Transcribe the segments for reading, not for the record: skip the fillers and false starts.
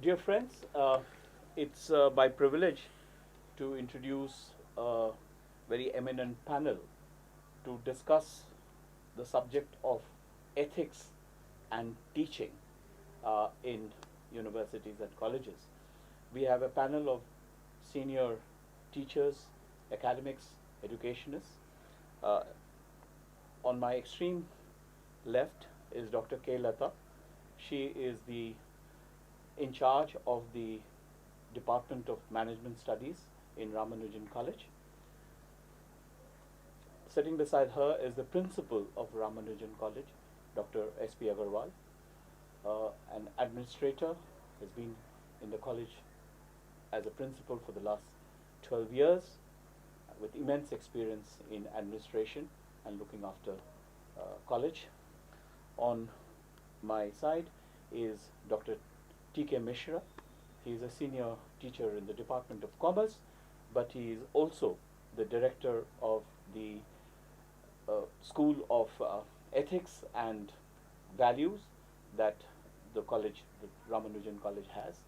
Dear friends, it's my privilege to introduce a very eminent panel to discuss the subject of ethics and teaching in universities and colleges. We have a panel of senior teachers, academics, educationists. Uh, on my extreme left is Dr. K. Lata. She is the in charge of the Department of Management Studies in Ramanujan College. Sitting beside her is the principal of Ramanujan College, Dr. S.P. Agarwal, an administrator, has been in the college as a principal for the last 12 years with immense experience in administration and looking after college. On my side is Dr. T.K. Mishra. He is a senior teacher in the Department of Commerce, but he is also the director of the School of Ethics and Values that the college, the Ramanujan College has,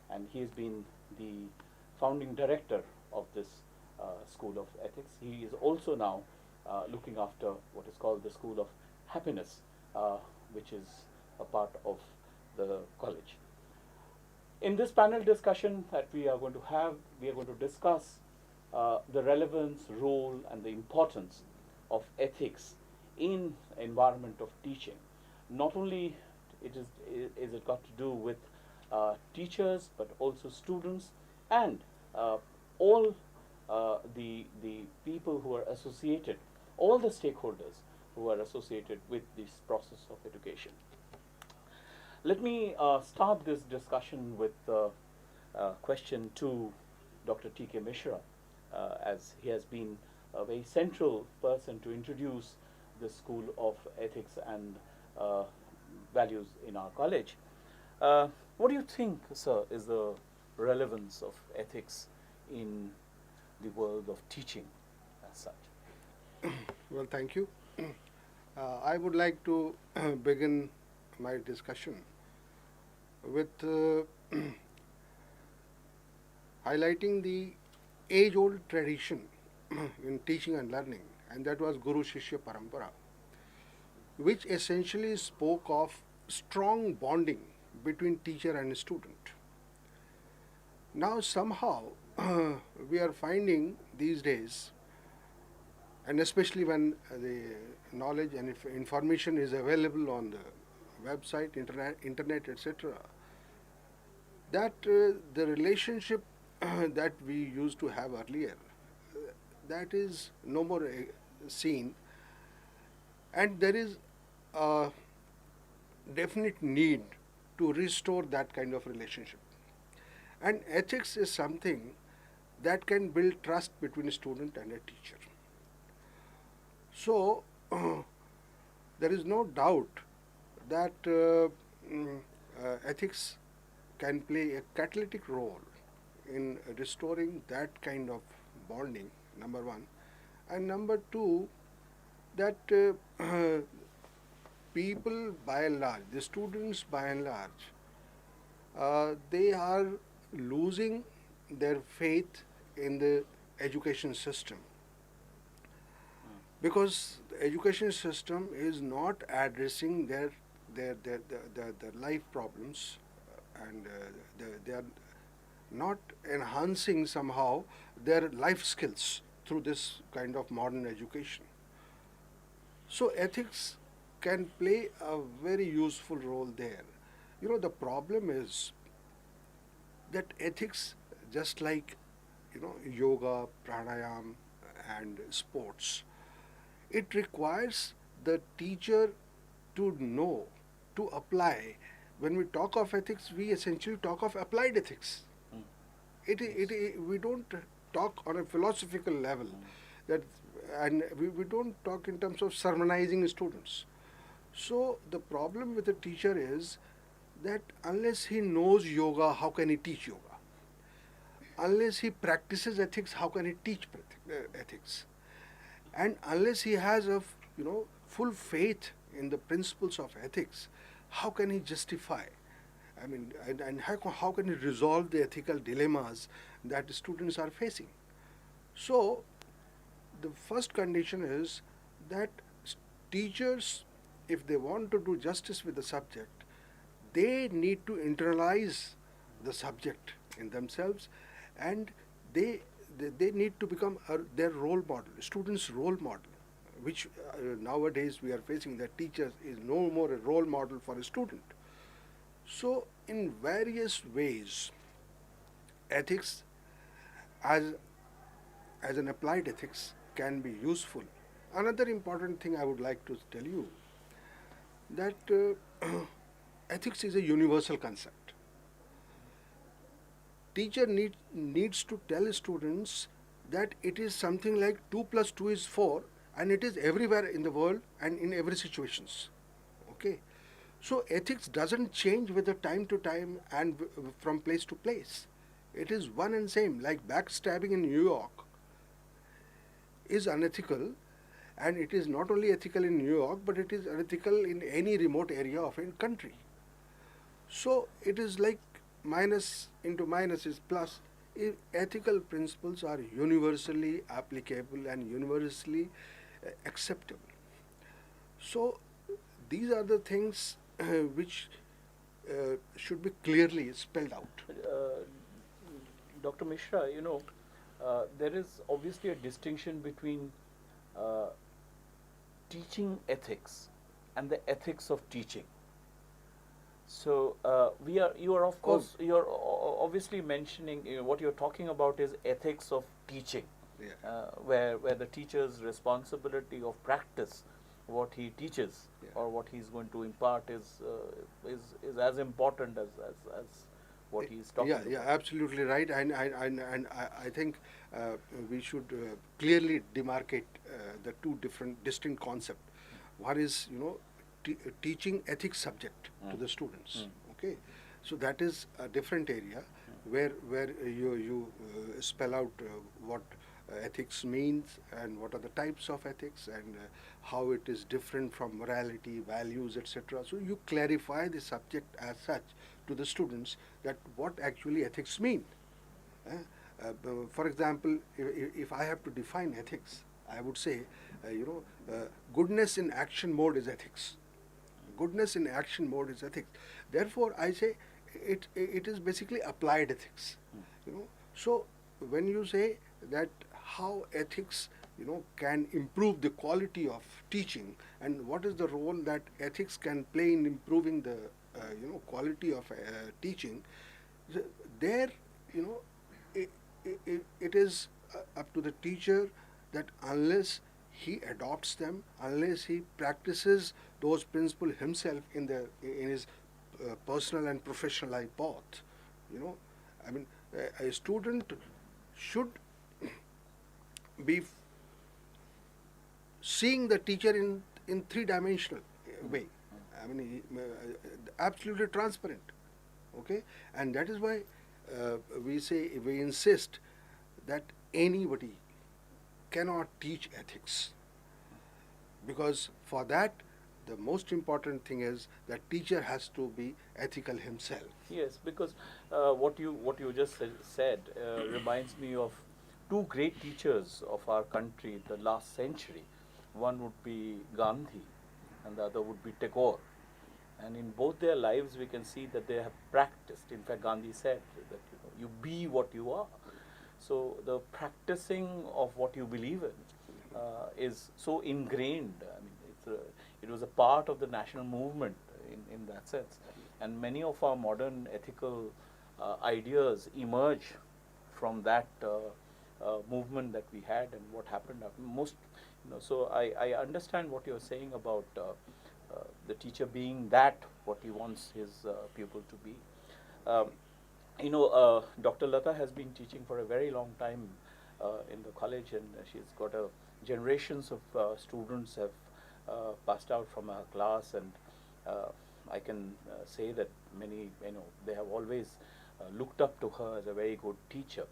and he has been the founding director of this School of Ethics. He is also now looking after what is called the School of Happiness, which is a part of the college. In this panel discussion that we are going to have, we are going to discuss the relevance, role, and the importance of ethics in environment of teaching. Not only is it got to do with teachers, but also students and all the people who are associated, all the stakeholders who are associated with this process of education. Let me start this discussion with question to Dr. T.K. Mishra, as he has been a very central person to introduce the School of Ethics and Values in our college. What do you think, sir, is the relevance of ethics in the world of teaching as such? Well, thank you. I would like to begin my discussion with highlighting the age-old tradition in teaching and learning, and that was Guru Shishya Parampara, which essentially spoke of strong bonding between teacher and student. Now, somehow, we are finding these days, and especially when the knowledge and information is available on the website, internet, etc., that the relationship that we used to have earlier, that is no more seen, and there is a definite need to restore that kind of relationship. And ethics is something that can build trust between a student and a teacher. So, there is no doubt that ethics can play a catalytic role in restoring that kind of bonding, number one. And number two, that people by and large, the students by and large, they are losing their faith in the education system, because the education system is not addressing their life problems, and they are not enhancing somehow their life skills through this kind of modern education. So ethics can play a very useful role there. You know, the problem is that ethics, just like yoga, pranayam, and sports, it requires the teacher to know, to apply. When we talk of ethics, we essentially talk of applied ethics. We don't talk on a philosophical level, that, and we don't talk in terms of sermonizing students. So the problem with the teacher is that unless he knows yoga, how can he teach yoga? Unless he practices ethics, how can he teach ethics? And unless he has a full faith in the principles of ethics, how can he justify I mean, and how can you resolve the ethical dilemmas that students are facing? So, the first condition is that teachers, if they want to do justice with the subject, they need to internalize the subject in themselves, and they they need to become their role model, students' role model, which nowadays we are facing that teachers is no more a role model for a student. So, in various ways, ethics as an applied ethics can be useful. Another important thing I would like to tell you that ethics is a universal concept. Teacher needs to tell students that it is something like 2 plus 2 is 4, and it is everywhere in the world and in every situations. Okay, so ethics doesn't change with the time to time and from place to place. It is one and same. Like backstabbing in New York is unethical, and it is not only ethical in New York, but it is unethical in any remote area of a country. So it is like minus into minus is plus. Ethical principles are universally applicable and universally acceptable. So these are the things which should be clearly spelled out. Dr. Mishra, there is obviously a distinction between uh, teaching ethics and the ethics of teaching. So you are of course, you are obviously mentioning, what you're talking about is ethics of teaching, Yeah. where the teacher's responsibility of practice what he teaches, Yeah. or what he's going to impart is as important as what he's talking Yeah, about. yeah, absolutely right. And I think we should clearly demarcate the two different distinct concepts. One is, teaching ethics subject to the students. Okay, so that is a different area where you spell out what ethics means and what are the types of ethics and how it is different from morality, values, etc. So you clarify the subject as such to the students that what actually ethics mean. Eh? For example, if I have to define ethics, I would say, goodness in action mode is ethics. Goodness in action mode is ethics. Therefore, I say it is basically applied ethics. So when you say that how ethics can improve the quality of teaching, and what is the role that ethics can play in improving the quality of teaching, there it, it is up to the teacher that unless he adopts them, unless he practices those principles himself in his personal and professional life both, I mean, a student should be seeing the teacher in three-dimensional way. I mean, absolutely transparent. Okay, and that is why we insist that anybody cannot teach ethics, because for that the most important thing is that teacher has to be ethical himself. Yes, because what you just said reminds me of two great teachers of our country in the last century. One would be Gandhi, and the other would be Tagore. And in both their lives, we can see that they have practiced. In fact, Gandhi said that you be what you are. So the practicing of what you believe in is so ingrained. I mean, it was a part of the national movement in that sense. And many of our modern ethical ideas emerge from that movement that we had and what happened. Most, so I understand what you're saying about the teacher being that what he wants his pupil to be. Um, Dr. Lata has been teaching for a very long time in the college, and she's got generations of students have passed out from her class, and I can say that many, they have always looked up to her as a very good teacher.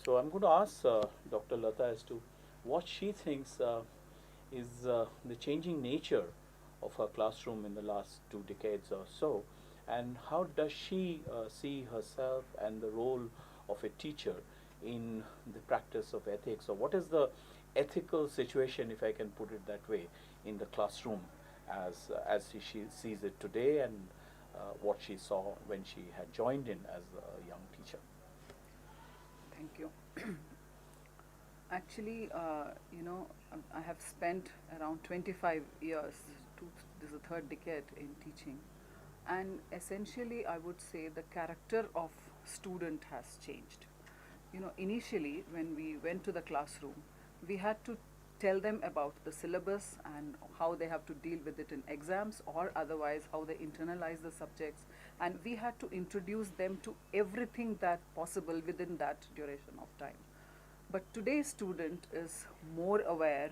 So I'm going to ask Dr. Lata as to what she thinks is the changing nature of her classroom in the last 2 decades or so, and how does she see herself and the role of a teacher in the practice of ethics, or what is the ethical situation, if I can put it that way, in the classroom as she sees it today, and what she saw when she had joined in as a young teacher. Thank you. Actually, I have spent around 25 years, this is the third decade in teaching, and essentially I would say the character of student has changed. Initially when we went to the classroom, we had to tell them about the syllabus and how they have to deal with it in exams, or otherwise how they internalize the subjects, and we had to introduce them to everything that possible within that duration of time. But today's student is more aware,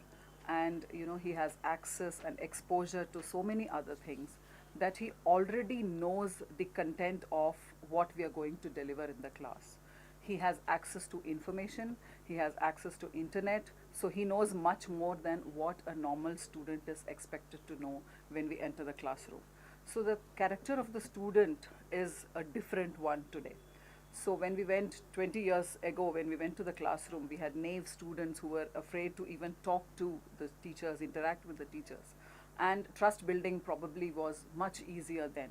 and he has access and exposure to so many other things that he already knows the content of what we are going to deliver in the class. He has access to information, he has access to internet, so he knows much more than what a normal student is expected to know when we enter the classroom. So the character of the student is a different one today. So when we went 20 years ago, when we went to the classroom, we had naive students who were afraid to even talk to the teachers, interact with the teachers. And trust building probably was much easier then.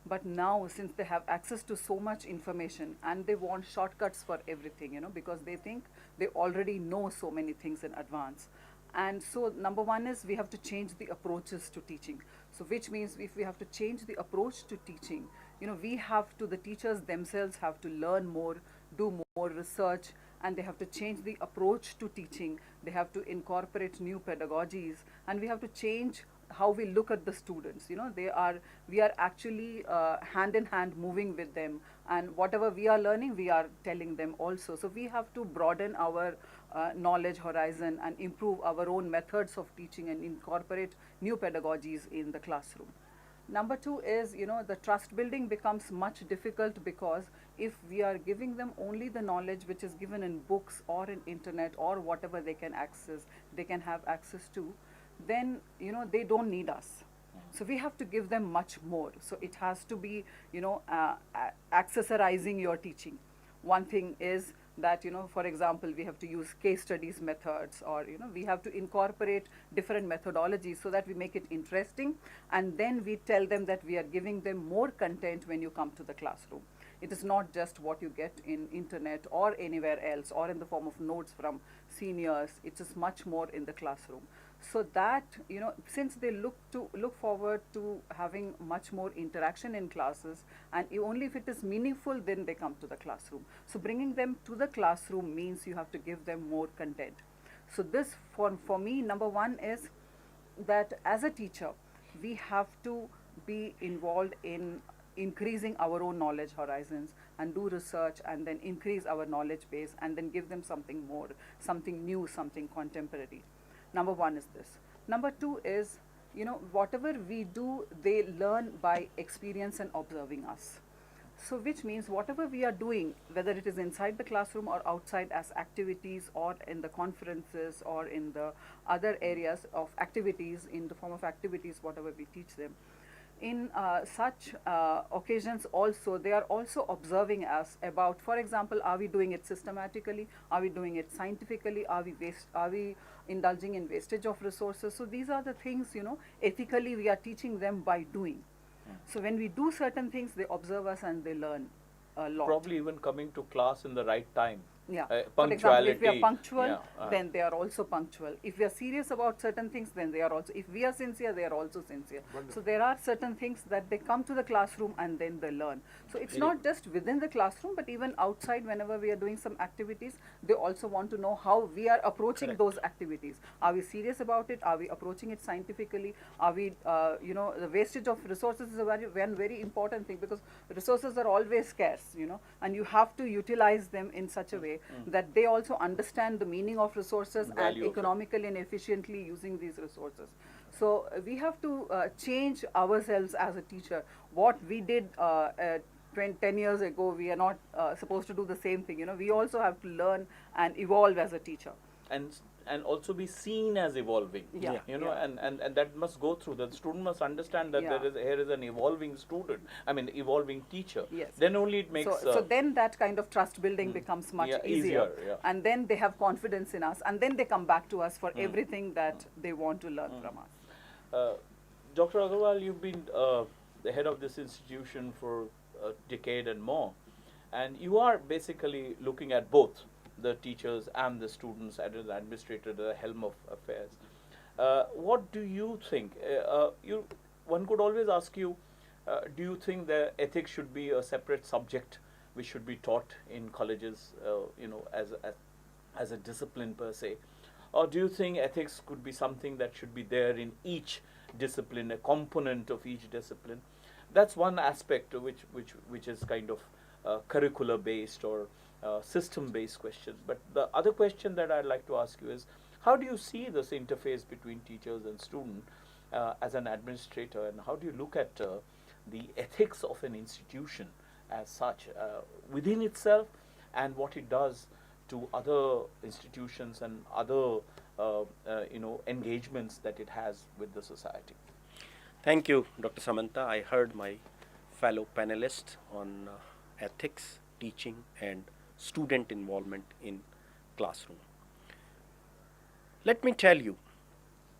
But now, since they have access to so much information and they want shortcuts for everything, because they think they already know so many things in advance. And so number one is we have to change the approaches to teaching. So which means if we have to change the approach to teaching, we have to, the teachers themselves have to learn more, do more research, and they have to change the approach to teaching. They have to incorporate new pedagogies, and we have to change how we look at the students. We are actually hand in hand moving with them, and whatever we are learning, we are telling them also. So we have to broaden our knowledge horizon and improve our own methods of teaching and incorporate new pedagogies in the classroom. Number two is, the trust building becomes much difficult, because if we are giving them only the knowledge which is given in books or in internet or whatever they can have access to, then they don't need us. So we have to give them much more. So it has to be accessorizing your teaching. One thing is that for example, we have to use case studies methods, or we have to incorporate different methodologies so that we make it interesting, and then we tell them that we are giving them more content when you come to the classroom. It is not just what you get in internet or anywhere else or in the form of notes from seniors. It is much more in the classroom. So that since they look forward to having much more interaction in classes, and only if it is meaningful, then they come to the classroom. So bringing them to the classroom means you have to give them more content. So this for me, number one is that as a teacher, we have to be involved in increasing our own knowledge horizons and do research, and then increase our knowledge base, and then give them something more, something new, something contemporary. Number one is this. Number two is, whatever we do, they learn by experience and observing us. So which means whatever we are doing, whether it is inside the classroom or outside as activities, or in the conferences, or in the other areas of activities, in the form of activities, whatever we teach them, in such occasions also, they are also observing us about, for example, are we doing it systematically, are we doing it scientifically, are we indulging in wastage of resources. So these are the things, ethically we are teaching them by doing. So when we do certain things, they observe us and they learn a lot. Probably even coming to class in the right time. Yeah. Punctuality. For example, if we are punctual, Yeah, then they are also punctual. If we are serious about certain things, then they are also. If we are sincere, they are also sincere. Wonderful. So there are certain things that they come to the classroom and then they learn. So it's not just within the classroom, but even outside, whenever we are doing some activities, they also want to know how we are approaching Correct. those activities. Are we serious about it? Are we approaching it scientifically? Are we, the wastage of resources is a very important thing, because resources are always scarce, and you have to utilize them in such a way that they also understand the meaning of resources and Value of it. economically and efficiently using these resources. So we have to change ourselves as a teacher. What we did 10 years ago, we are not supposed to do the same thing. We also have to learn and evolve as a teacher. And and also be seen as evolving. Yeah, Yeah. You know, yeah. and that must go through. The student must understand that Yeah. here is an evolving student. I mean, evolving teacher. Yes. Then only it makes. So then that kind of trust building becomes much Yeah, easier. yeah. And then they have confidence in us. And then they come back to us for everything that they want to learn from us. Dr. Agarwal, you've been the head of this institution for a decade and more, and you are basically looking at both the teachers and the students as an administrator, the helm of affairs. What do you think? One could always ask you, do you think that ethics should be a separate subject which should be taught in colleges, as a discipline per se? Or do you think ethics could be something that should be there in each discipline, a component of each discipline? That's one aspect which is kind of curricular based or system based questions. But the other question that I'd like to ask you is, how do you see this interface between teachers and student as an administrator, and how do you look at the ethics of an institution as such within itself, and what it does to other institutions and other engagements that it has with the society? Thank you, Dr. Samantha. I heard my fellow panelists on ethics, teaching, and student involvement in classroom. Let me tell you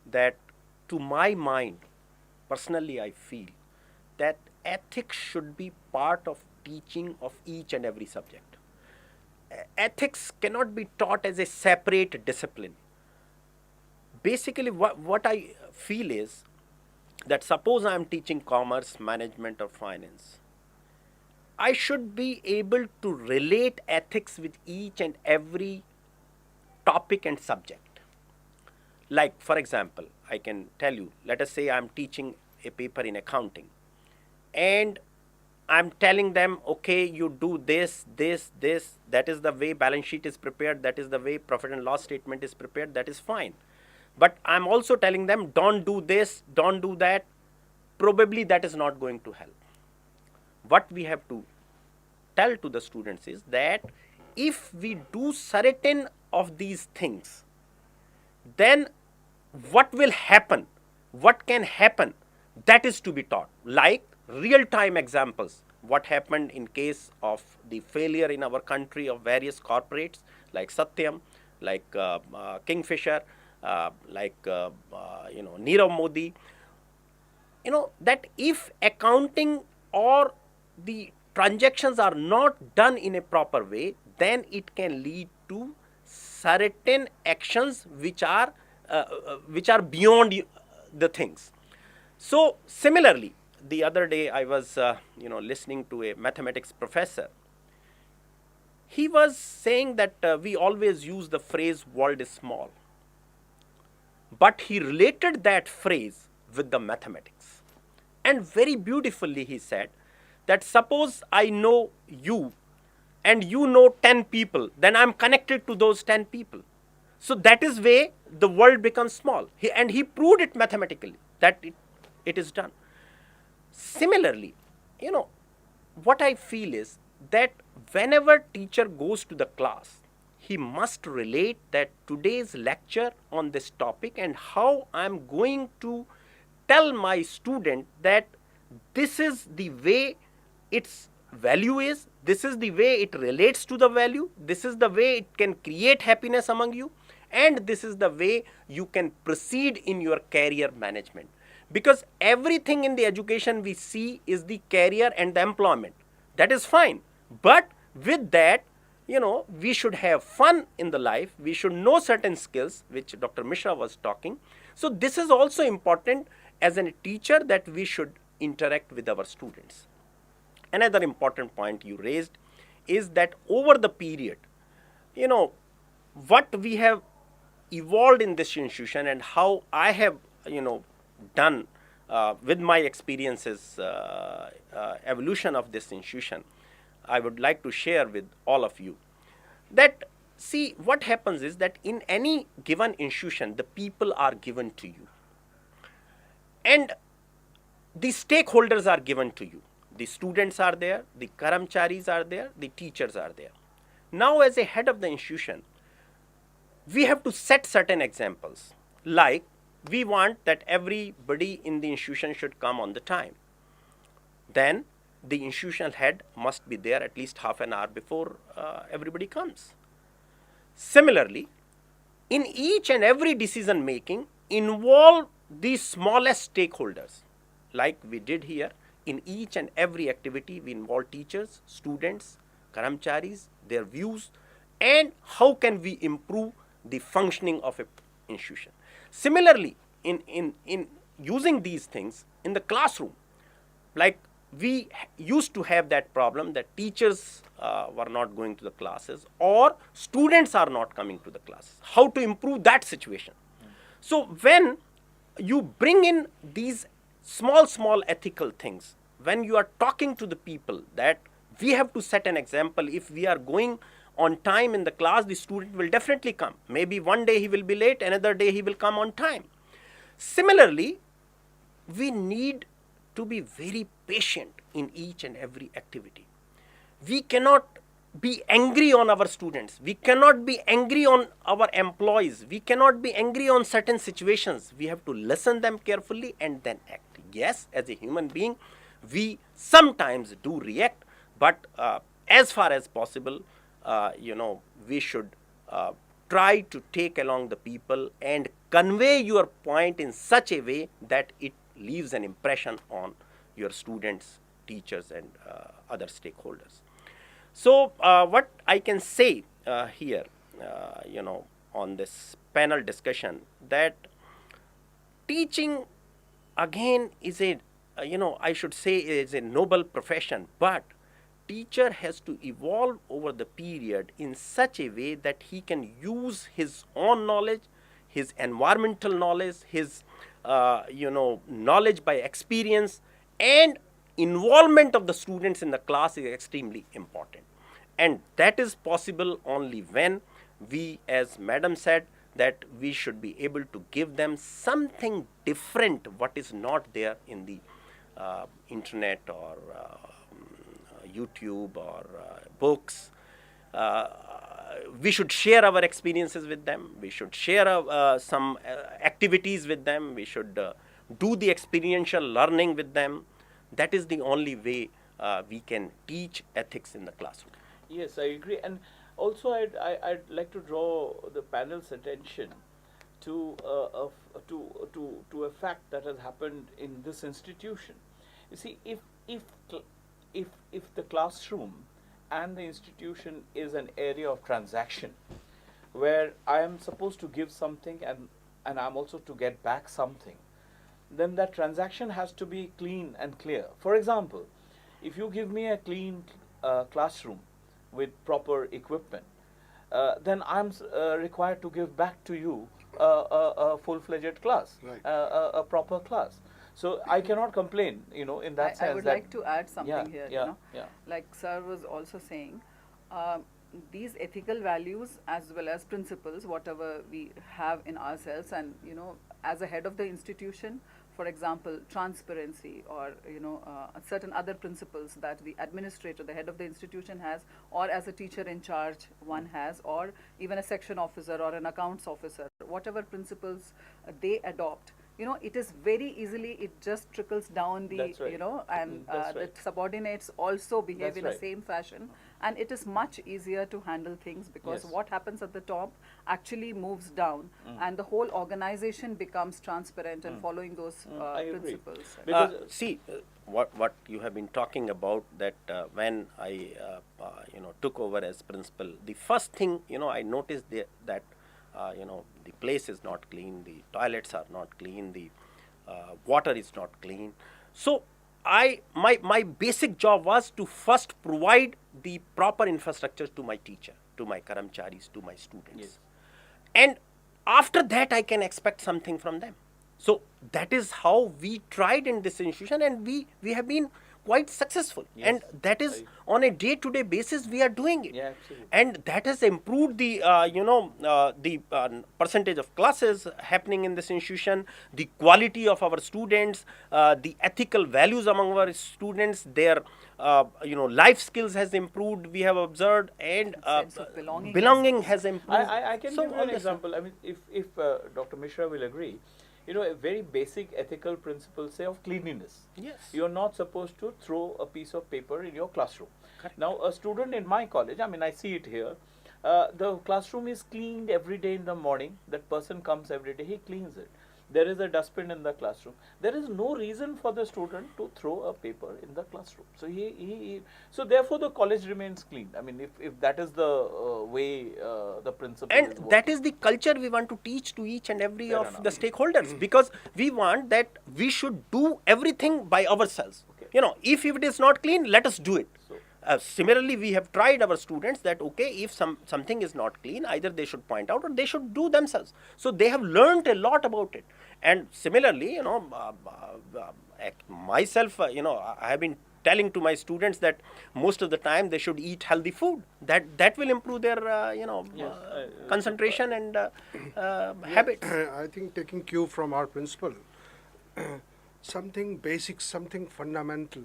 that to my mind, personally I feel that ethics should be part of teaching of each and every subject. Ethics cannot be taught as a separate discipline. Basically, what I feel is that suppose I am teaching commerce, management, or finance, I should be able to relate ethics with each and every topic and subject. Like, for example, I can tell you, let us say I am teaching a paper in accounting, and I'm telling them, okay, you do this, that is the way balance sheet is prepared, that is the way profit and loss statement is prepared, that is fine. But I'm also telling them, don't do this, don't do that. Probably that is not going to help. What we have to tell to the students is that if we do certain of these things, then what will happen, what can happen, that is to be taught. Like real-time examples, what happened in case of the failure in our country of various corporates like Satyam, like Kingfisher, Nirav Modi. That if accounting or the transactions are not done in a proper way, then it can lead to certain actions which are beyond the things. So similarly, the other day I was listening to a mathematics professor. He was saying that we always use the phrase world is small, but he related that phrase with the mathematics, and very beautifully he said that suppose I know you and you know 10 people, then I'm connected to those 10 people. So that is way the world becomes small. And he proved it mathematically that it is done. Similarly, what I feel is that whenever teacher goes to the class, he must relate that today's lecture on this topic and how I'm going to tell my student that this is the way its value is, this is the way it relates to the value, this is the way it can create happiness among you, and this is the way you can proceed in your career management. Because everything in the education we see is the career and the employment. That is fine. But with that, we should have fun in the life. We should know certain skills, which Dr. Mishra was talking. So this is also important as a teacher, that we should interact with our students. Another important point you raised is that over the period, what we have evolved in this institution and how I have, done with my experiences, evolution of this institution, I would like to share with all of you. That, see, what happens is that in any given institution, the people are given to you. And the stakeholders are given to you. The students are there, the karamcharis are there, the teachers are there. Now, as a head of the institution, we have to set certain examples. Like, we want that everybody in the institution should come on the time. Then the institutional head must be there at least half an hour before everybody comes. Similarly, in each and every decision making, involve the smallest stakeholders. Like we did here, in each and every activity, we involve teachers, students, karamcharis, their views, and how can we improve the functioning of an institution. Similarly, in using these things in the classroom, like we used to have that problem that teachers were not going to the classes or students are not coming to the classes. How to improve that situation? So when you bring in these small ethical things, when you are talking to the people that we have to set an example, if we are going on time in the class, the student will definitely come. Maybe one day he will be late, another day he will come on time. Similarly, we need to be very patient in each and every activity. We cannot be angry on our students. We cannot be angry on our employees. We cannot be angry on certain situations. We have to listen them carefully and then act. Yes, as a human being, we sometimes do react, but as far as possible, we should try to take along the people and convey your point in such a way that it leaves an impression on your students, teachers, and other stakeholders. So what I can say here, on this panel discussion, that teaching again is a, I should say is a noble profession, but teacher has to evolve over the period in such a way that he can use his own knowledge, his environmental knowledge, his knowledge by experience, and involvement of the students in the class is extremely important. And that is possible only when we, as madam said, that we should be able to give them something different what is not there in the internet or YouTube or books. We should share our experiences with them. We should share some activities with them. We should do the experiential learning with them. That is the only way we can teach ethics in the classroom. Yes, I agree. And also, I'd like to draw the panel's attention to a fact that has happened in this institution. You see, if the classroom and the institution is an area of transaction, where I am supposed to give something and I'm also to get back something, then that transaction has to be clean and clear. For example, if you give me a clean classroom with proper equipment, then I'm required to give back to you a full-fledged class, Right. A proper class. So I cannot complain, in that sense. I would that like to add something here. Yeah. Like sir was also saying, these ethical values as well as principles, whatever we have in ourselves, and as a head of the institution, for example, transparency or certain other principles that the administrator, the head of the institution has, or as a teacher in charge one has, or even a section officer or an accounts officer, whatever principles they adopt, it is very easily, it just trickles down the, That's right. and That's the right. subordinates also behave That's in right. the same fashion, and it is much easier to handle things because Yes. what happens at the top actually moves down, and the whole organization becomes transparent and following those I agree. principles. Because- See, what you have been talking about, that when I took over as principal, the first thing I noticed that the place is not clean, the toilets are not clean, the water is not clean. So my basic job was to first provide the proper infrastructure to my teacher, to my karamcharis, to my students. Yes. And after that I can expect something from them. So that is how we tried in this institution, and we have been quite successful. Yes, And that is I- on a day-to-day basis we are doing it. Yeah, absolutely. And that has improved the the percentage of classes happening in this institution, the quality of our students, the ethical values among our students, their life skills has improved, we have observed, and Sense of belonging has belonging has improved. I can So give you all an this- example. I mean, if Dr. Mishra will agree, a very basic ethical principle, say, of cleanliness. Yes. You're not supposed to throw a piece of paper in your classroom. Now, a student in my college, I mean, I see it here. The classroom is cleaned every day in the morning. That person comes every day, he cleans it. There is a dustbin in the classroom. There is no reason for the student to throw a paper in the classroom. So so therefore the college remains clean. I mean, if that is the way the principle And is that working. is the culture we want to teach to each and every Fair of enough. the stakeholders, because we want that we should do everything by ourselves. Okay. If it is not clean, let us do it. So- Similarly, we have tried our students that okay, if something is not clean, either they should point out or they should do themselves. So they have learned a lot about it. And similarly, myself, I have been telling to my students that most of the time they should eat healthy food. That will improve their Yes, concentration and habits. I think taking cue from our principal, something basic, something fundamental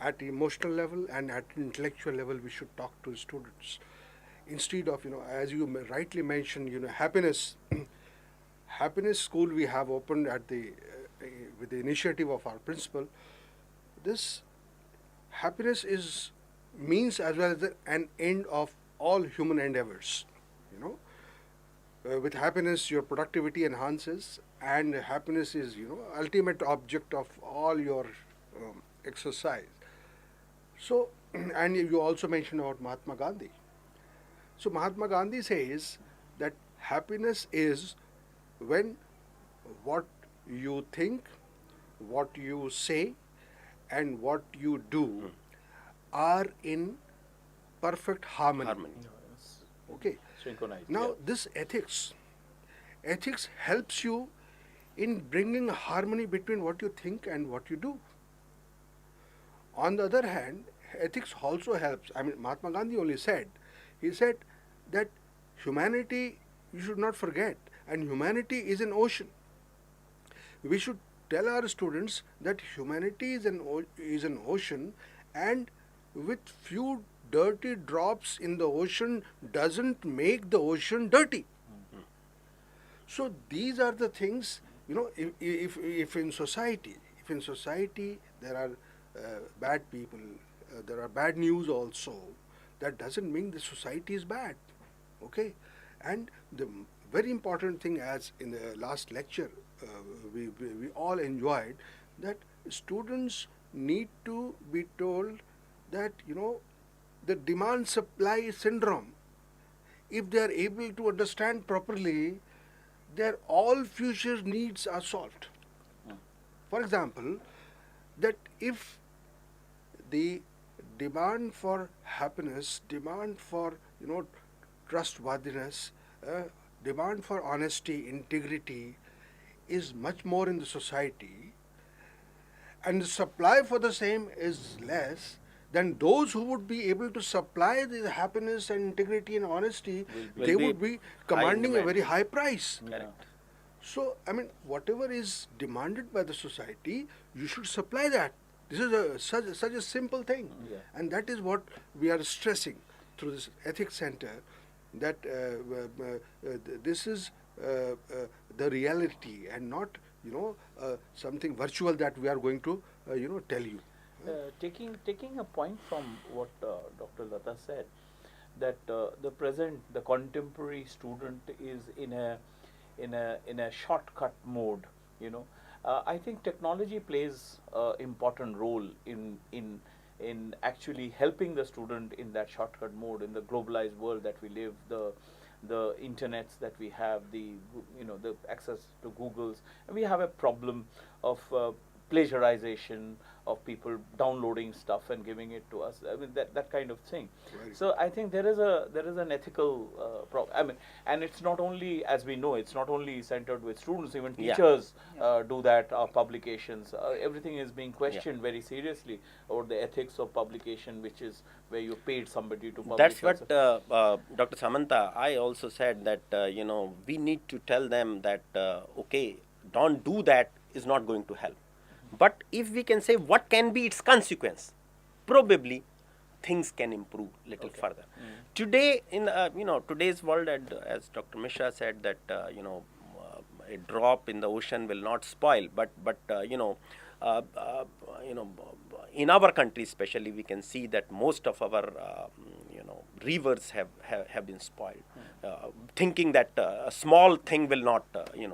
at emotional level and at intellectual level we should talk to students. Instead of, as you rightly mentioned, happiness, happiness school we have opened at with the initiative of our principal. This happiness means as well as an end of all human endeavors, with happiness your productivity enhances, and happiness is ultimate object of all your exercise. So and you also mentioned about Mahatma Gandhi. So Mahatma Gandhi says that happiness is when what you think, what you say, and what you do are in perfect harmony. Harmony. Okay. Synchronized. Now, yeah. this ethics helps you in bringing harmony between what you think and what you do. On the other hand, ethics also helps. I mean, Mahatma Gandhi only said, he said that humanity, you should not forget, and humanity is an ocean. We should tell our students that humanity is an ocean, and with few dirty drops in the ocean doesn't make the ocean dirty. So these are the things, if in society there are bad people, there are bad news also, that doesn't mean the society is bad. Okay? And the very important thing, as in the last lecture we all enjoyed, that students need to be told that, the demand supply syndrome, if they are able to understand properly, their all future needs are solved. For example, that if the demand for happiness, demand for trustworthiness, demand for honesty, integrity is much more in the society, and the supply for the same is less, then those who would be able to supply the happiness and integrity and honesty, Will they be would be high commanding a demand. very high price. Yeah. So, I mean, whatever is demanded by the society, you should supply that. This is such a simple thing. Yeah. And that is what we are stressing through this ethics center, that this is the reality and not, something virtual that we are going to, tell you. Taking a point from what Dr. Lata said, that the contemporary student is in a shortcut mode. I think technology plays an important role in actually helping the student in that shortcut mode in the globalized world that we live. The internets that we have, the access to Google's, and we have a problem of plagiarization of people downloading stuff and giving it to us. I mean that kind of thing. Right. So I think there is an ethical problem. I mean, and it's not only, as we know, it's not only centered with students. Even Yeah. teachers Yeah. do that. Publications, everything is being questioned very seriously over the ethics of publication, which is where you paid somebody to publish. That's also. what Dr. Samantha, I also said that, we need to tell them that, okay, don't do that is not going to help. But if we can say what can be its consequence, probably things can improve little further. Today, in today's world, and as Dr. Mishra said that a drop in the ocean will not spoil, but uh, uh, you know in our country especially, we can see that most of our rivers have been spoiled, thinking that a small thing will not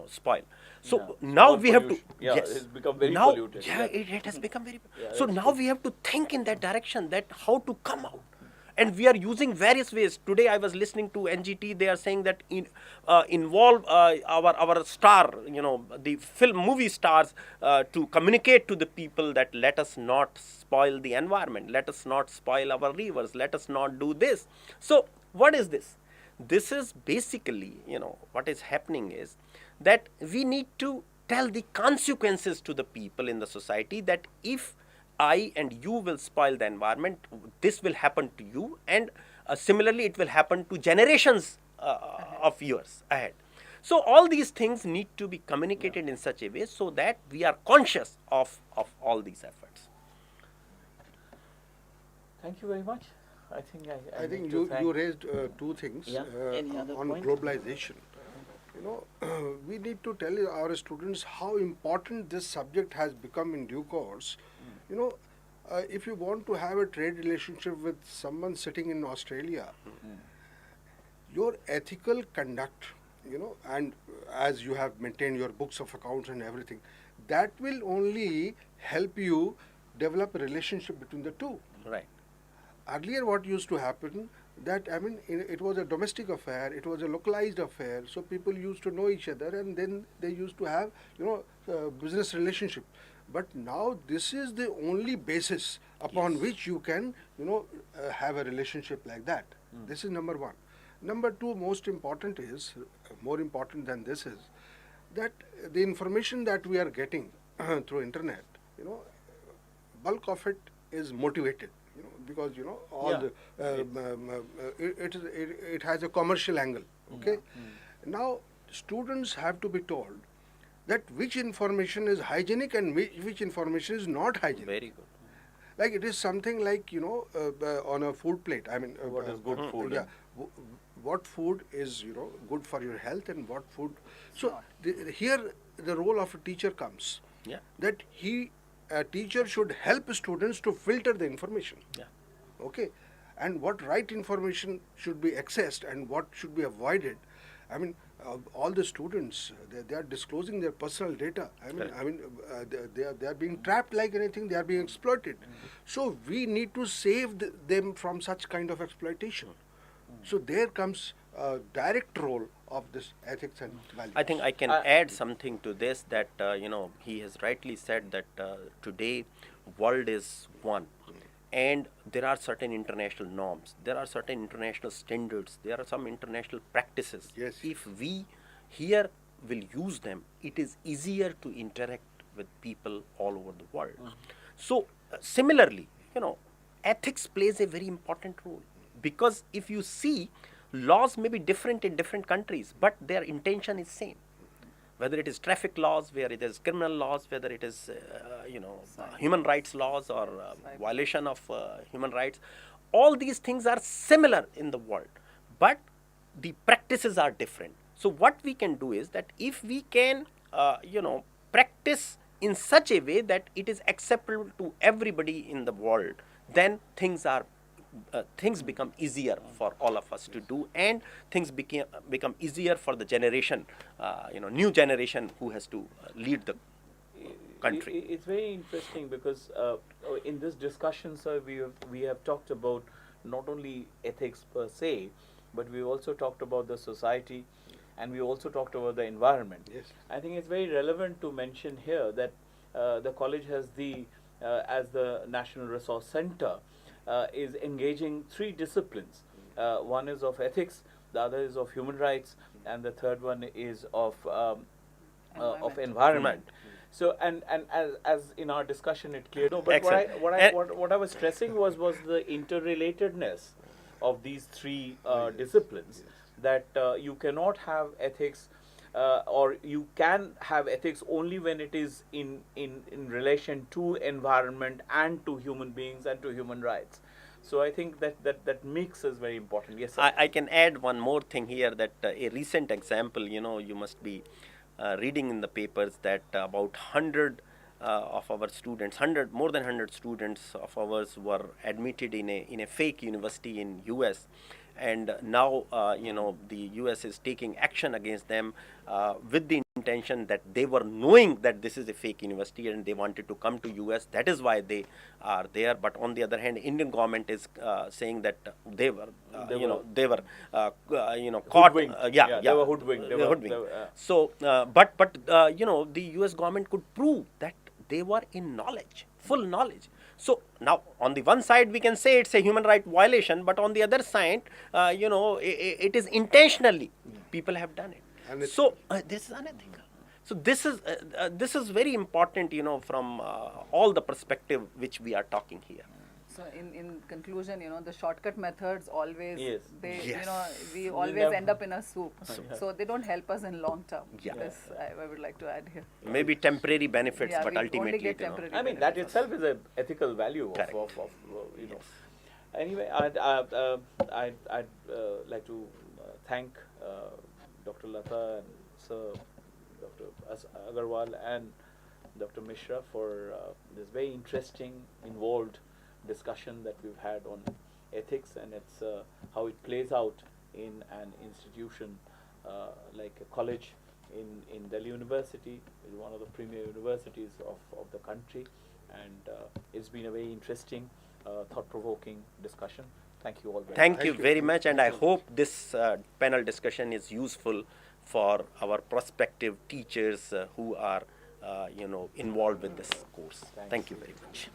spoil. So Yeah, now small we have to, pollution. Yeah, yes, it's become very now, polluted. yeah, Yeah. it has become very. Yeah, So that's now true. we have to think in that direction, that how to come out. And we are using various ways. Today I was listening to NGT. They are saying that involve our star, the movie stars, to communicate to the people that let us not spoil the environment, let us not spoil our rivers, let us not do this. So what is this? This is basically, what is happening is that we need to tell the consequences to the people in the society, that if I and you will spoil the environment, this will happen to you, and similarly it will happen to generations of years ahead. So all these things need to be communicated in such a way so that we are conscious of all these efforts. Thank you very much. I think I I think need to you thank- raised two things Yeah. Any other on point? globalization. We need to tell our students how important this subject has become in due course. If you want to have a trade relationship with someone sitting in Australia, your ethical conduct, and as you have maintained your books of accounts and everything, that will only help you develop a relationship between the two. Right. Earlier, what used to happen, that it was a domestic affair, it was a localized affair, so people used to know each other, and then they used to have business relationship. But now this is the only basis upon which you can have a relationship like that. This is number one. Number two, most important is, more important than this is, that the information that we are getting through internet, bulk of it is motivated, because all Yeah. it has a commercial angle. Okay, now students have to be told that which information is hygienic and which information is not hygienic. Very good. Like it is something like on a food plate. What is good food, Yeah, what food is good for your health and what food. So here the role of a teacher comes. Yeah. That a teacher should help students to filter the information. Yeah. Okay, and what right information should be accessed and what should be avoided. All the students, they are disclosing their personal data. They are being trapped like anything. They are being exploited. So we need to save them from such kind of exploitation. So there comes a direct role of this ethics and values. I think I can add something to this, that he has rightly said that today world is one, and there are certain international norms, there are certain international standards, there are some international practices. Yes. If we here will use them, it is easier to interact with people all over the world. So similarly, ethics plays a very important role, because if you see, laws may be different in different countries, but their intention is same. Whether it is traffic laws, where it is criminal laws, whether it is human rights laws or violation of human rights, all these things are similar in the world, but the practices are different. So what we can do is that if we can practice in such a way that it is acceptable to everybody in the world, then things become easier for all of us to do, and things become easier for the generation, new generation who has to lead the country. It's very interesting because in this discussion, sir, we have talked about not only ethics per se, but we also talked about the society, and we also talked about the environment. Yes. I think it's very relevant to mention here that the college has as the National Resource Center, is engaging 3 disciplines. One is of ethics, the other is of human rights, and the third one is of environment. So and as in our discussion it cleared. No, but what I was stressing was the interrelatedness of these 3 disciplines. That you cannot have ethics, or you can have ethics only when it is in relation to environment and to human beings and to human rights. So I think that mix is very important. Yes, sir. I can add one more thing here, that a recent example, you must be reading in the papers that about 100 of our students, more than 100 students of ours were admitted in a fake university in US, and now the US is taking action against them with the intention that they were knowing that this is a fake university and they wanted to come to US. That is why they are there. But on the other hand, Indian government is saying that they were caught. They were hoodwinked. So, but the US government could prove that they were in knowledge, full knowledge. So now, on the one side, we can say it's a human right violation, but on the other side, it is intentionally people have done it. So this is unethical. So this is very important, from all the perspective which we are talking here. So in conclusion, the shortcut methods always, Yes. we always end up in a soup. So they don't help us in long term. Yeah. This I would like to add here. Maybe temporary benefits, Yeah, but we only ultimately, get temporary I mean, that benefits itself is an ethical value Correct. of Anyway, I'd like to thank Dr. Lata and Sir Dr. Agarwal and Dr. Mishra for this very interesting, involved discussion that we've had on ethics and its how it plays out in an institution like a college in Delhi University. Is one of the premier universities of the country, and it's been a very interesting, thought-provoking discussion. Thank you all very much. Thank you very much, and I hope this panel discussion is useful for our prospective teachers who are involved with this course. Thank you very much.